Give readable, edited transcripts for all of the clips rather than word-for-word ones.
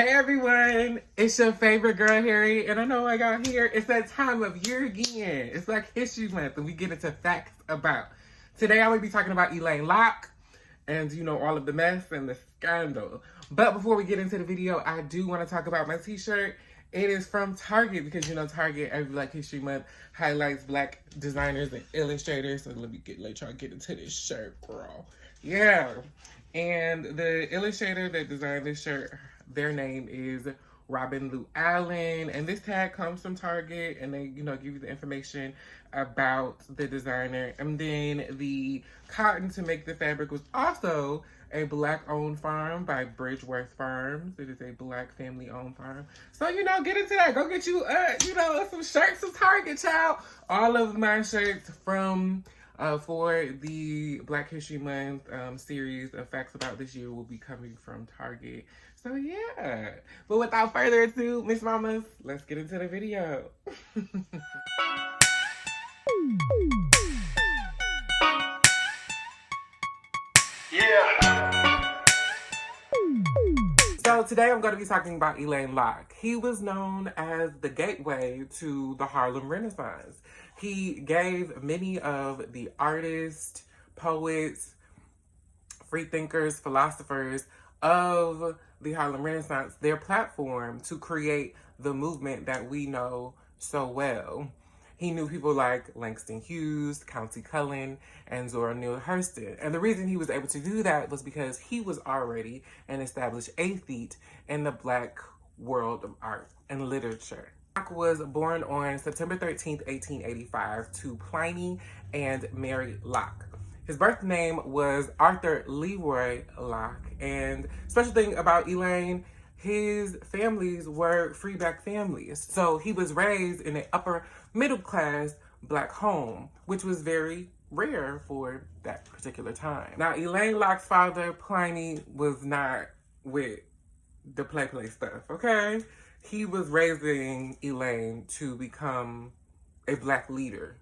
Hey everyone, it's your favorite girl, Harry, and I know I got here. It's that time of year again. It's Black History Month, and we get into facts about. Today, I'm going to be talking about Alain Locke and, all of the mess and the scandal. But before we get into the video, I do want to talk about my t-shirt. It is from Target because, Target every Black History Month highlights Black designers and illustrators. So let y'all get into this shirt, girl. Yeah. And the illustrator that designed this shirt, their name is Robin Lou Allen, and this tag comes from Target, and they, give you the information about the designer. And then the cotton to make the fabric was also a Black-owned farm by Bridgeworth Farms. It is a Black family-owned farm. So, get into that. Go get you, some shirts from Target, child. All of my shirts from for the Black History Month series of facts about this year will be coming from Target. So yeah, but without further ado, Miss Mamas, let's get into the video. Yeah. So today I'm going to be talking about Alain Locke. He was known as the gateway to the Harlem Renaissance. He gave many of the artists, poets, free thinkers, philosophers of the Harlem Renaissance their platform to create the movement that we know so well. He knew people like Langston Hughes, Countee Cullen, and Zora Neale Hurston. And the reason he was able to do that was because he was already an established aesthete in the Black world of art and literature. Locke was born on September 13th, 1885 to Pliny and Mary Locke. His birth name was Arthur Leroy Locke, and special thing about Alain, his families were free Black families. So he was raised in an upper middle class Black home, which was very rare for that particular time. Now, Alain Locke's father, Pliny, was not with the play stuff, okay? He was raising Alain to become a Black leader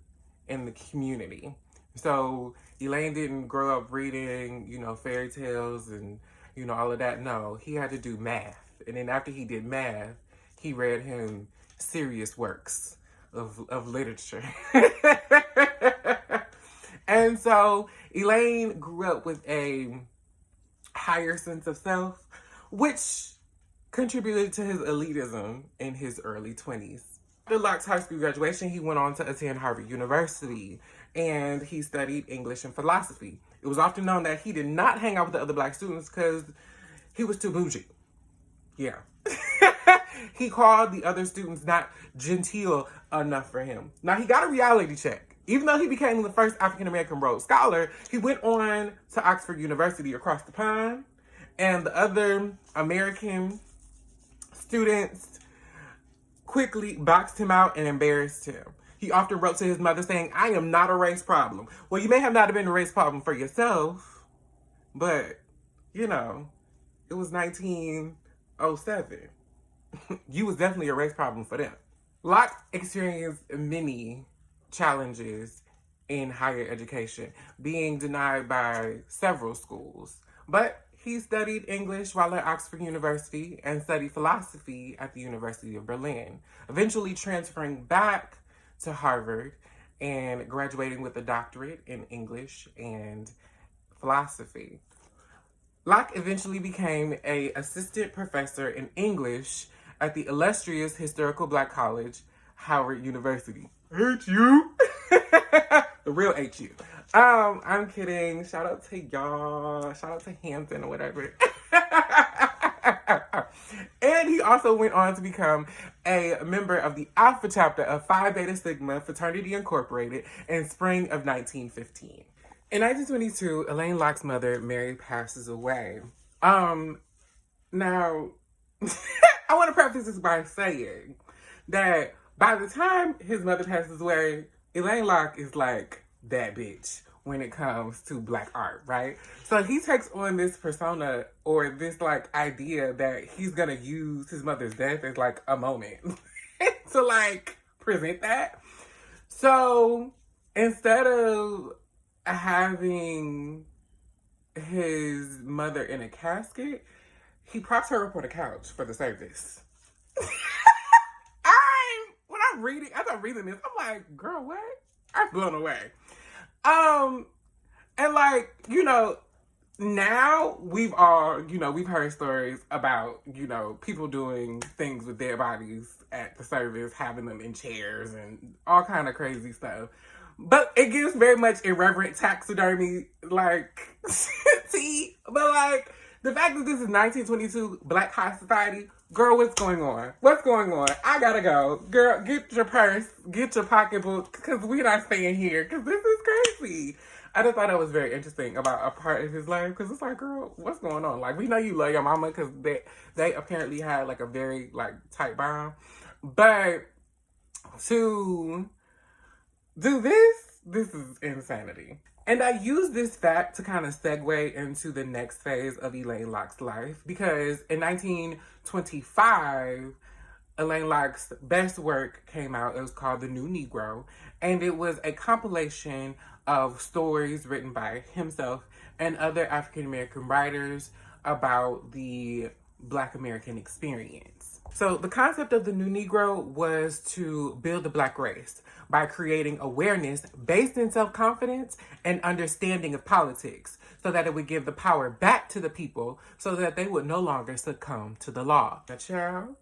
in the community. So Alain didn't grow up reading, fairy tales and, all of that. No, he had to do math. And then after he did math, he read him serious works of literature. And so Alain grew up with a higher sense of self, which contributed to his elitism in his early 20s. After Locke's high school graduation, he went on to attend Harvard University, and he studied English and philosophy. It was often known that he did not hang out with the other Black students because he was too bougie. Yeah. He called the other students not genteel enough for him. Now, he got a reality check. Even though he became the first African-American Rhodes Scholar, he went on to Oxford University across the pond, and the other American students quickly boxed him out and embarrassed him. He often wrote to his mother saying, "I am not a race problem." Well, you may have not been a race problem for yourself, but, it was 1907. You was definitely a race problem for them. Locke experienced many challenges in higher education, being denied by several schools. But he studied English while at Oxford University and studied philosophy at the University of Berlin, eventually transferring back to Harvard and graduating with a doctorate in English and philosophy. Locke eventually became an assistant professor in English at the illustrious historical Black college, Howard University. HU? The real HU. I'm kidding. Shout out to y'all. Shout out to Hampton or whatever. And he also went on to become a member of the Alpha chapter of Phi Beta Sigma Fraternity Incorporated in spring of 1915. In 1922, Alain Locke's mother, Mary, passes away. Now, I want to preface this by saying that by the time his mother passes away, Alain Locke is like that bitch when it comes to Black art, right? So he takes on this persona or this idea that he's gonna use his mother's death as a moment to present that. So instead of having his mother in a casket, He propped her up on a couch for the service. When I'm reading, as I'm reading this, I'm like, girl, what? I'm blown away. And like, now we've all, we've heard stories about, people doing things with their bodies at the service, having them in chairs and all kind of crazy stuff. But it gives very much irreverent taxidermy, like, tea. But like, the fact that this is 1922 Black High Society, girl, what's going on? What's going on? I gotta go. Girl, get your purse, get your pocketbook, because we're not staying here, because this is crazy. I just thought that was very interesting about a part of his life, because it's like, girl, what's going on? Like, we know you love your mama, because they apparently had, like, a very, like, tight bond. But to do this is insanity. And I use this fact to kind of segue into the next phase of Alain Locke's life, because in 1925, Alain Locke's best work came out. It was called The New Negro, and it was a compilation of stories written by himself and other African-American writers about the Black American experience. So the concept of the New Negro was to build the Black race by creating awareness based in self-confidence and understanding of politics, so that it would give the power back to the people so that they would no longer succumb to the law. Now, child,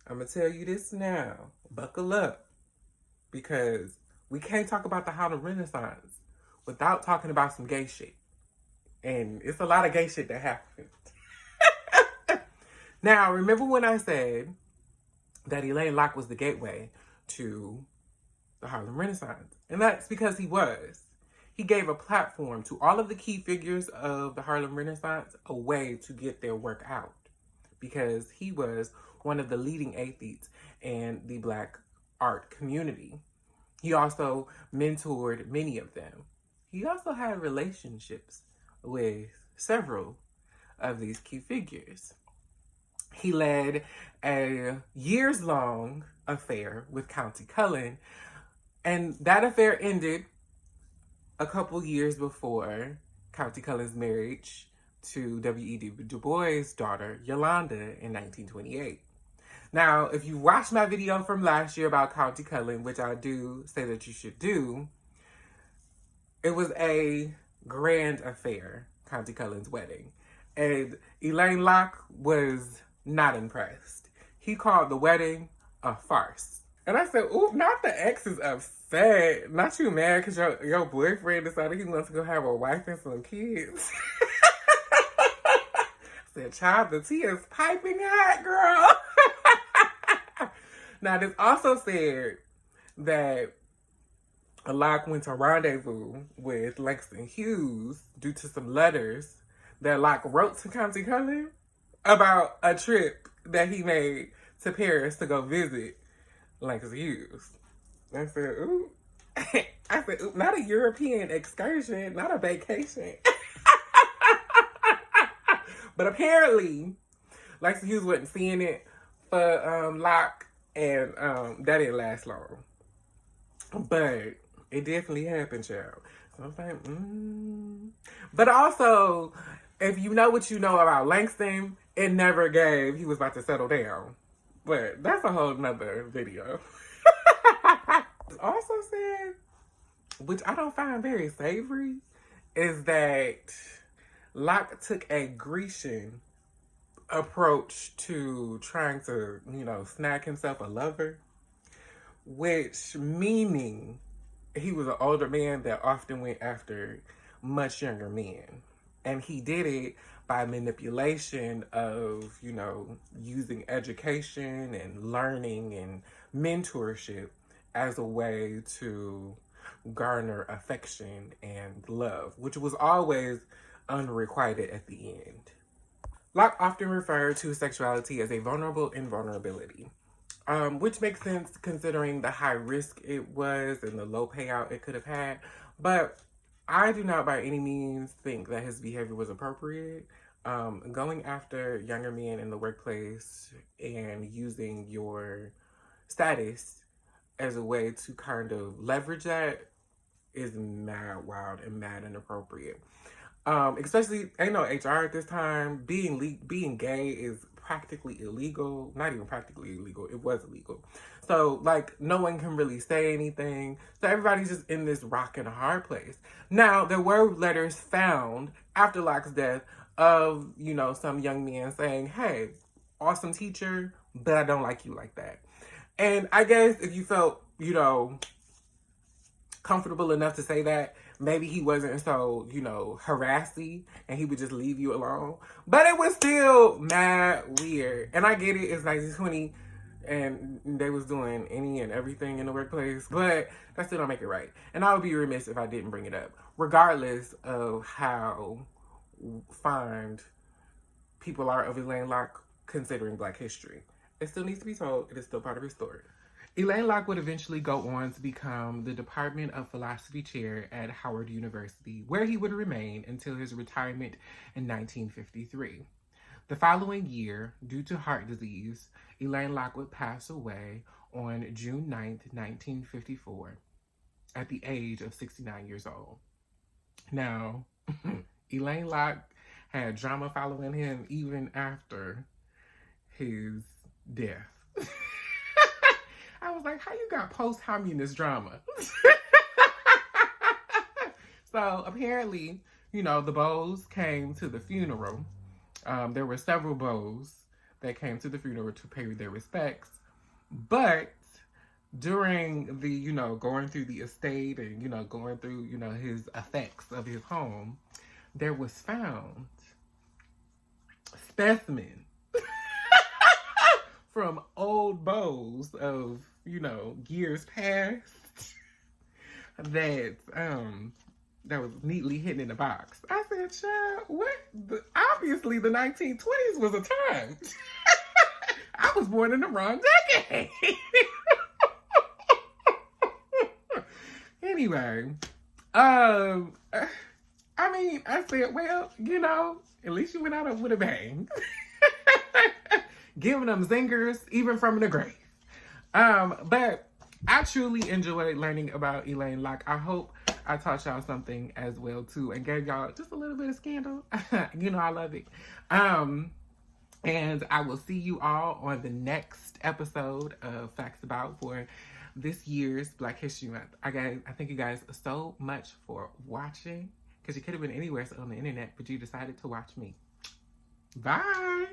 I'm going to tell you this now. Buckle up. Because we can't talk about the Harlem Renaissance without talking about some gay shit. And it's a lot of gay shit that happened. Now, remember when I said that Alain Locke was the gateway to the Harlem Renaissance? And that's because he was. He gave a platform to all of the key figures of the Harlem Renaissance, a way to get their work out. Because he was one of the leading athletes in the Black art community. He also mentored many of them. He also had relationships with several of these key figures. He led a years-long affair with Countee Cullen, and that affair ended a couple years before Countee Cullen's marriage to W.E.B. Du Bois' daughter, Yolanda, in 1928. Now, if you watched my video from last year about Countee Cullen, which I do say that you should do, it was a grand affair, Countee Cullen's wedding. And Alain Locke was not impressed. He called the wedding a farce. And I said, ooh, not the ex is upset. Not you mad because your boyfriend decided he wants to go have a wife and some kids. I said, child, the tea is piping hot, girl. Now, this also said that Locke went to rendezvous with Langston Hughes due to some letters that Locke wrote to Countee Cullen about a trip that he made to Paris to go visit Langston Hughes. I said, ooh. I said, ooh, not a European excursion, not a vacation. But apparently, Langston Hughes wasn't seeing it for Locke, and that didn't last long. But it definitely happened, child. So I was like, But also, if you know what you know about Langston, it never gave he was about to settle down. But that's a whole nother video. It also said, which I don't find very savory, is that Locke took a Grecian approach to trying to, snag himself a lover, which meaning he was an older man that often went after much younger men. And he did it by manipulation of, using education and learning and mentorship as a way to garner affection and love, which was always unrequited at the end. Locke often referred to sexuality as a vulnerable invulnerability, which makes sense considering the high risk it was and the low payout it could have had. But I do not by any means think that his behavior was appropriate. Going after younger men in the workplace and using your status as a way to kind of leverage that is mad wild and mad inappropriate. Especially ain't no HR at this time. Being gay is practically illegal. Not even practically illegal. It was illegal. So like no one can really say anything. So everybody's just in this rock and a hard place. Now there were letters found after Locke's death of, you know, some young men saying, "Hey, awesome teacher, but I don't like you like that." And I guess if you felt, you know, comfortable enough to say that, maybe he wasn't so, you know, harassy and he would just leave you alone. But it was still mad weird. And I get it, it's 1920 and they was doing any and everything in the workplace, but that still don't make it right. And I would be remiss if I didn't bring it up, regardless of how fond people are of Alain Locke considering Black history. It still needs to be told. It is still part of his story. Alain Locke would eventually go on to become the Department of Philosophy chair at Howard University, where he would remain until his retirement in 1953. The following year, due to heart disease, Alain Locke would pass away on June 9th, 1954, at the age of 69 years old. Now, Alain Locke had drama following him even after his death. I was like, how you got post-communist drama? So apparently, you know, the Bows came to the funeral. There were several Bows that came to the funeral to pay their respects. But during the, you know, going through the estate and, you know, going through, you know, his effects of his home, there was found specimens from old bows of, you know, years past that that was neatly hidden in a box. I said, child, what? Obviously the 1920s was a time. I was born in the wrong decade. Anyway, I mean, I said, well, you know, at least you went out with a bang. Giving them zingers, even from the grave. But I truly enjoyed learning about Alain Locke. I hope I taught y'all something as well, too, and gave y'all just a little bit of scandal. You know, I love it. And I will see you all on the next episode of Facts About for this year's Black History Month. I thank you guys so much for watching, because you could have been anywhere on the internet, but you decided to watch me. Bye.